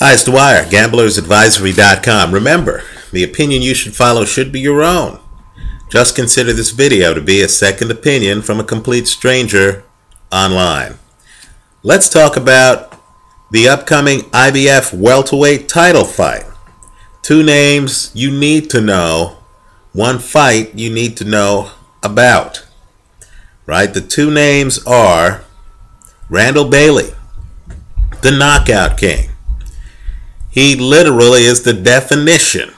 Hi, it's Dwyer, gamblersadvisory.com. Remember, the opinion you should follow should be your own. Just consider this video to be a second opinion from a complete stranger online. Let's talk about the upcoming IBF welterweight title fight. Two names you need to know, one fight you need to know about. Right? The two names are Randall Bailey, the knockout king. He literally is the definition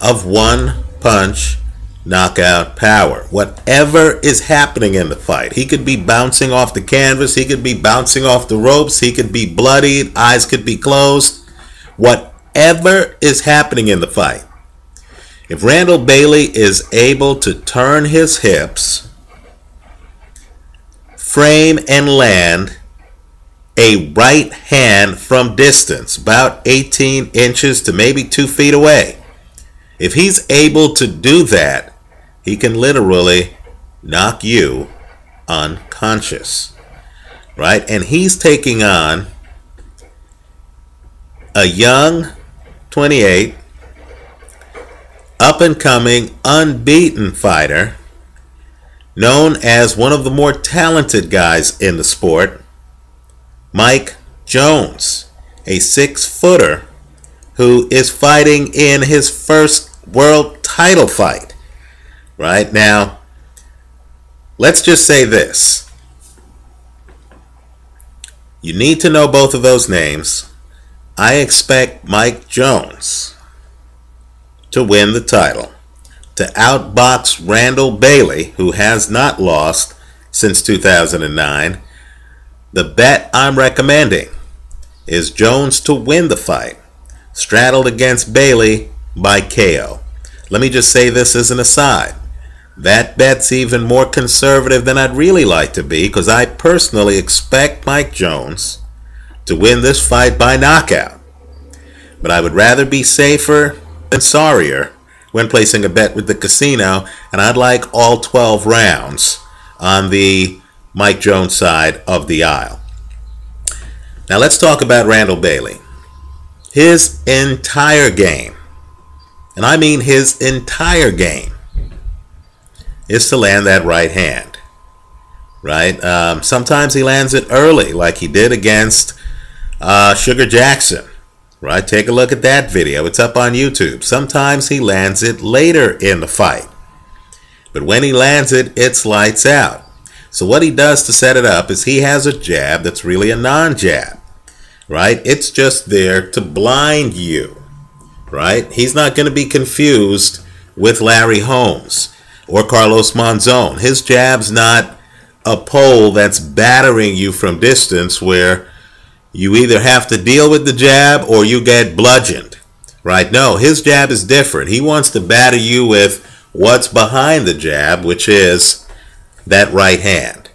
of one-punch knockout power. Whatever is happening in the fight, he could be bouncing off the canvas, he could be bouncing off the ropes, he could be bloodied, eyes could be closed. Whatever is happening in the fight, if Randall Bailey is able to turn his hips, frame and land a right hand from distance, about 18 inches to maybe 2 feet away. If he's able to do that, he can literally knock you unconscious, right? And he's taking on a young 28, up-and-coming, unbeaten fighter, known as one of the more talented guys in the sport, Mike Jones, a 6-footer who is fighting in his first world title fight. Right now, let's just say this. You need to know both of those names. I expect Mike Jones to win the title, to outbox Randall Bailey, who has not lost since 2009. The bet I'm recommending is Jones to win the fight, straddled against Bailey by KO. Let me just say this as an aside. That bet's even more conservative than I'd really like to be, because I personally expect Mike Jones to win this fight by knockout. But I would rather be safer than sorrier when placing a bet with the casino, and I'd like all 12 rounds on the Mike Jones side of the aisle. Now let's talk about Randall Bailey. His entire game, and I mean his entire game, is to land that right hand. Right? Sometimes he lands it early, like he did against Sugar Jackson. Right? Take a look at that video. It's up on YouTube. Sometimes he lands it later in the fight. But when he lands it, it's lights out. So what he does to set it up is he has a jab that's really a non-jab, right? It's just there to blind you, right? He's not going to be confused with Larry Holmes or Carlos Monzon. His jab's not a pole that's battering you from distance where you either have to deal with the jab or you get bludgeoned, right? No, his jab is different. He wants to batter you with what's behind the jab, which is that right hand,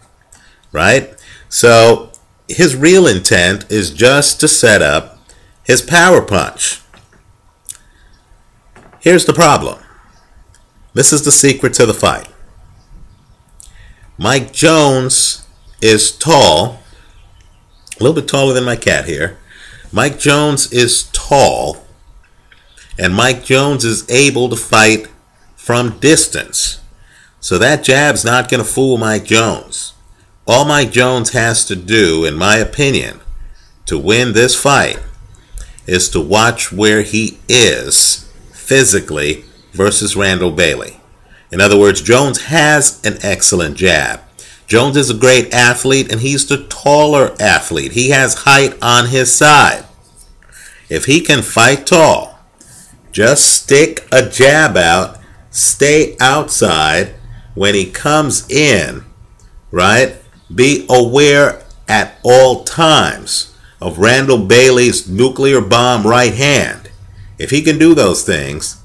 right? So his real intent is just to set up his power punch. Here's the problem. This is the secret to the fight. Mike Jones is tall, a little bit taller than my cat here. Mike Jones is tall, and Mike Jones is able to fight from distance. So that jab's not going to fool Mike Jones. All Mike Jones has to do, in my opinion, to win this fight is to watch where he is physically versus Randall Bailey. In other words, Jones has an excellent jab. Jones is a great athlete, and he's the taller athlete. He has height on his side. If he can fight tall, just stick a jab out, stay outside. When he comes in, right, be aware at all times of Randall Bailey's nuclear bomb right hand. If he can do those things,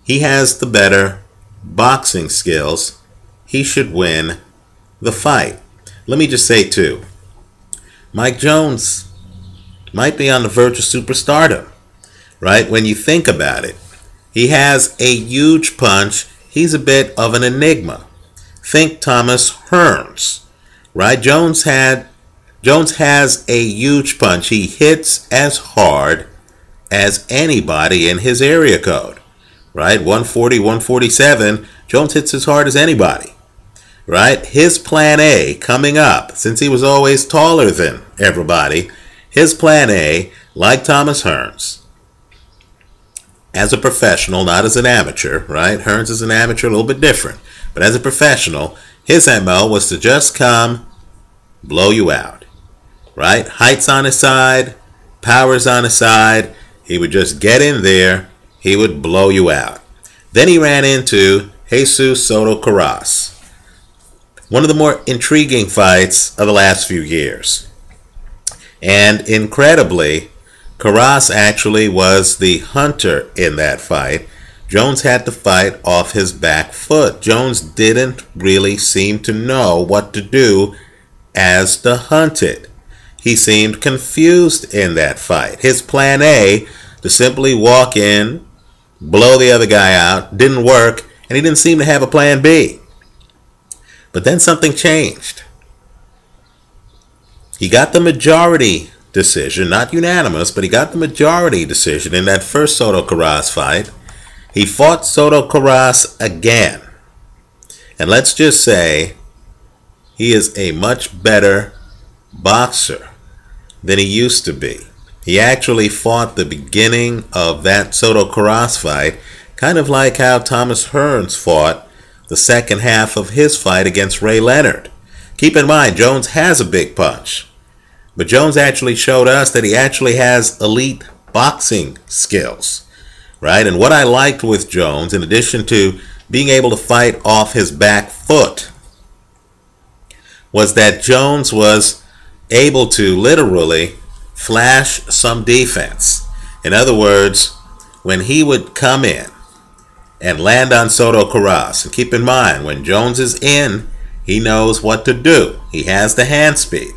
he has the better boxing skills. He should win the fight. Let me just say, too, Mike Jones might be on the verge of superstardom, right? When you think about it, he has a huge punch. He's a bit of an enigma. Think Thomas Hearns, right? Jones had Jones has a huge punch. He hits as hard as anybody in his area code, right? 140, 147. Jones hits as hard as anybody, right? His plan A coming up, since he was always taller than everybody, his plan A, like Thomas Hearns, as a professional, not as an amateur, right? Hearns is an amateur, a little bit different. But as a professional, his MO was to just come, blow you out, right? Height's on his side, power's on his side. He would just get in there. He would blow you out. Then he ran into Jesus Soto Karass. One of the more intriguing fights of the last few years. And incredibly, Karass actually was the hunter in that fight. Jones had to fight off his back foot. Jones didn't really seem to know what to do as the hunted. He seemed confused in that fight. His plan A, to simply walk in, blow the other guy out, didn't work, and he didn't seem to have a plan B. But then something changed. He got the majority decision, not unanimous, but he got the majority decision in that first Soto Karass fight. He fought Soto Karass again. And let's just say he is a much better boxer than he used to be. He actually fought the beginning of that Soto Karass fight kind of like how Thomas Hearns fought the second half of his fight against Ray Leonard. Keep in mind, Jones has a big punch. But Jones actually showed us that he actually has elite boxing skills, right? And what I liked with Jones, in addition to being able to fight off his back foot, was that Jones was able to literally flash some defense. In other words, when he would come in and land on Soto Karass, and keep in mind, when Jones is in, he knows what to do. He has the hand speed.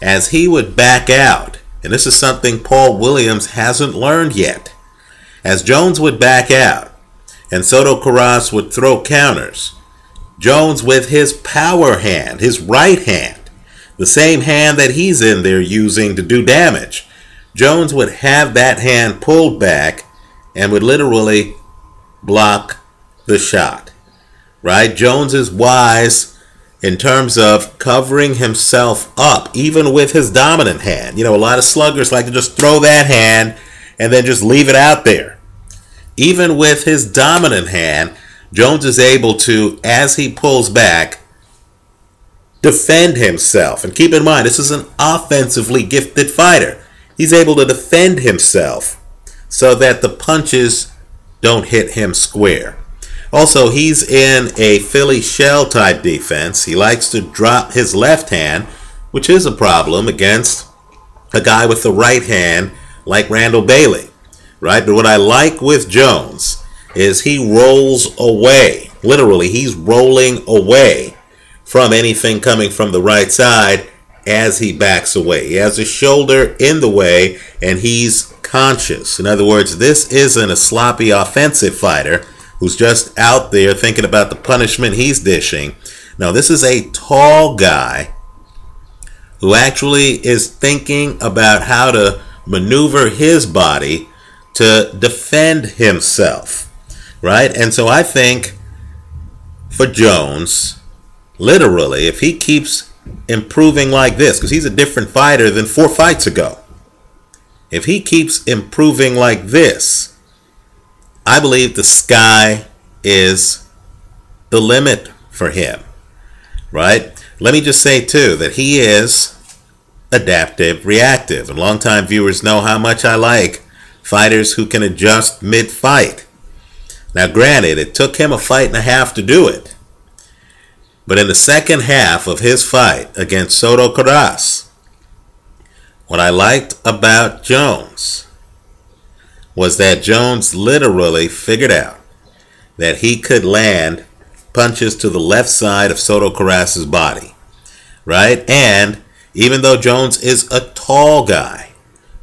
As he would back out, and this is something Paul Williams hasn't learned yet, as Jones would back out and Soto Karass would throw counters, Jones with his power hand, his right hand, the same hand that he's in there using to do damage, Jones would have that hand pulled back and would literally block the shot, right? Jones is wise in terms of covering himself up, even with his dominant hand. You know, a lot of sluggers like to just throw that hand and then just leave it out there. Even with his dominant hand, Jones is able to, as he pulls back, defend himself. And keep in mind, this is an offensively gifted fighter. He's able to defend himself so that the punches don't hit him square. Also, he's in a Philly shell type defense. He likes to drop his left hand, which is a problem against a guy with the right hand like Randall Bailey, right? But what I like with Jones is he rolls away. Literally, he's rolling away from anything coming from the right side as he backs away. He has his shoulder in the way, and he's conscious. In other words, this isn't a sloppy offensive fighter who's just out there thinking about the punishment he's dishing. No, this is a tall guy who actually is thinking about how to maneuver his body to defend himself, right? And so I think for Jones, literally, if he keeps improving like this, because he's a different fighter than 4 fights ago, if he keeps improving like this, I believe the sky is the limit for him, right? Let me just say, too, that he is adaptive, reactive. And longtime viewers know how much I like fighters who can adjust mid-fight. Now, granted, it took him a fight and a half to do it. But in the second half of his fight against Soto Karass, what I liked about Jones was that Jones literally figured out that he could land punches to the left side of Soto Karass's body, right? And even though Jones is a tall guy,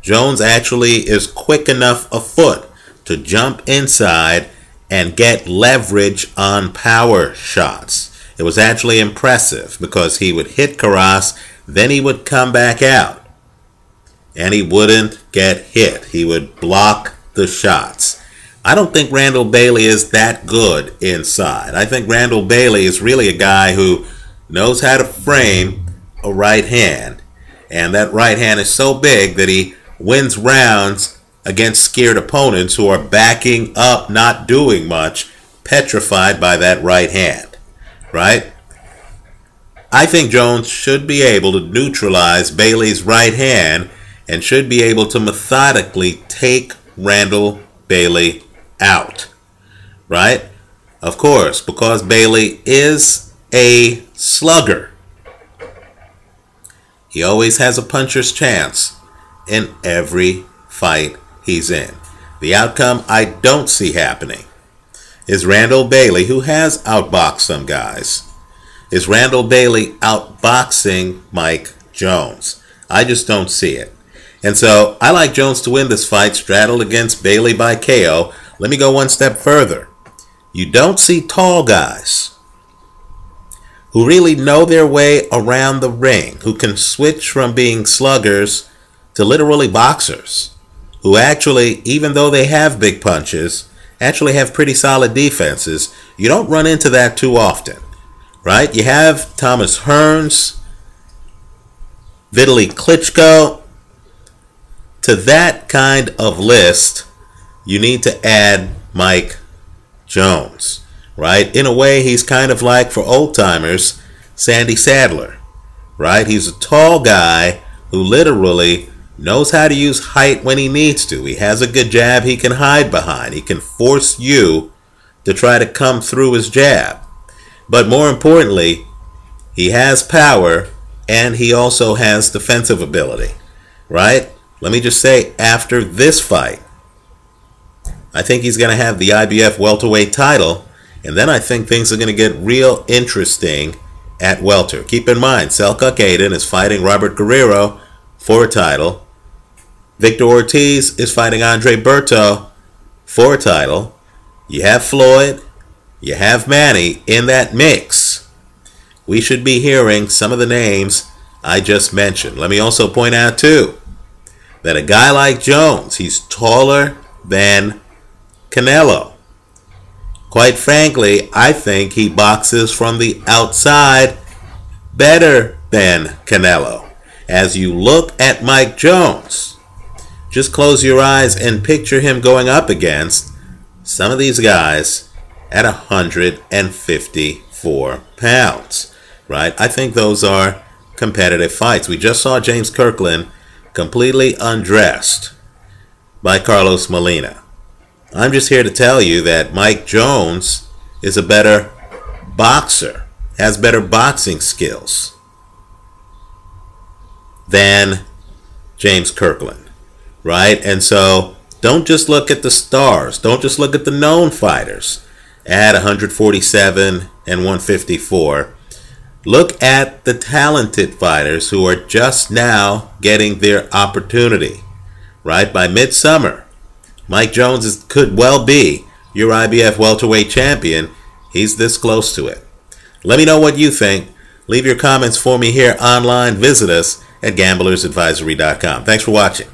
Jones actually is quick enough afoot to jump inside and get leverage on power shots. It was actually impressive because he would hit Karass, then he would come back out. And he wouldn't get hit. He would block the shots. I don't think Randall Bailey is that good inside. I think Randall Bailey is really a guy who knows how to frame a right hand. And that right hand is so big that he wins rounds against scared opponents who are backing up, not doing much, petrified by that right hand. Right? I think Jones should be able to neutralize Bailey's right hand and should be able to methodically take Randall Bailey out. Right? Of course, because Bailey is a slugger, he always has a puncher's chance in every fight he's in. The outcome I don't see happening is Randall Bailey, who has outboxed some guys, is Randall Bailey outboxing Mike Jones. I just don't see it. And so I like Jones to win this fight, straddled against Bailey by KO. Let me go one step further. You don't see tall guys who really know their way around the ring, who can switch from being sluggers to literally boxers, who actually, even though they have big punches, actually have pretty solid defenses. You don't run into that too often, right? You have Thomas Hearns, Vitaly Klitschko. To that kind of list, you need to add Mike Jones, right? In a way, he's kind of like, for old-timers, Sandy Sadler, right? He's a tall guy who literally knows how to use height when he needs to. He has a good jab he can hide behind. He can force you to try to come through his jab. But more importantly, he has power and he also has defensive ability, right? Let me just say, after this fight, I think he's going to have the IBF welterweight title, and then I think things are going to get real interesting at welter. Keep in mind, Selçuk Aydin is fighting Robert Guerrero for a title. Victor Ortiz is fighting Andre Berto for a title. You have Floyd, you have Manny in that mix. We should be hearing some of the names I just mentioned. Let me also point out, too, that a guy like Jones, he's taller than Canelo. Quite frankly, I think he boxes from the outside better than Canelo. As you look at Mike Jones, just close your eyes and picture him going up against some of these guys at 154 pounds, right? I think those are competitive fights. We just saw James Kirkland completely undressed by Carlos Molina. I'm just here to tell you that Mike Jones is a better boxer, has better boxing skills than James Kirkland, right? And so don't just look at the stars. Don't just look at the known fighters at 147 and 154. Look at the talented fighters who are just now getting their opportunity, right? By midsummer, Mike Jones could well be your IBF welterweight champion. He's this close to it. Let me know what you think. Leave your comments for me here online. Visit us at gamblersadvisory.com. Thanks for watching.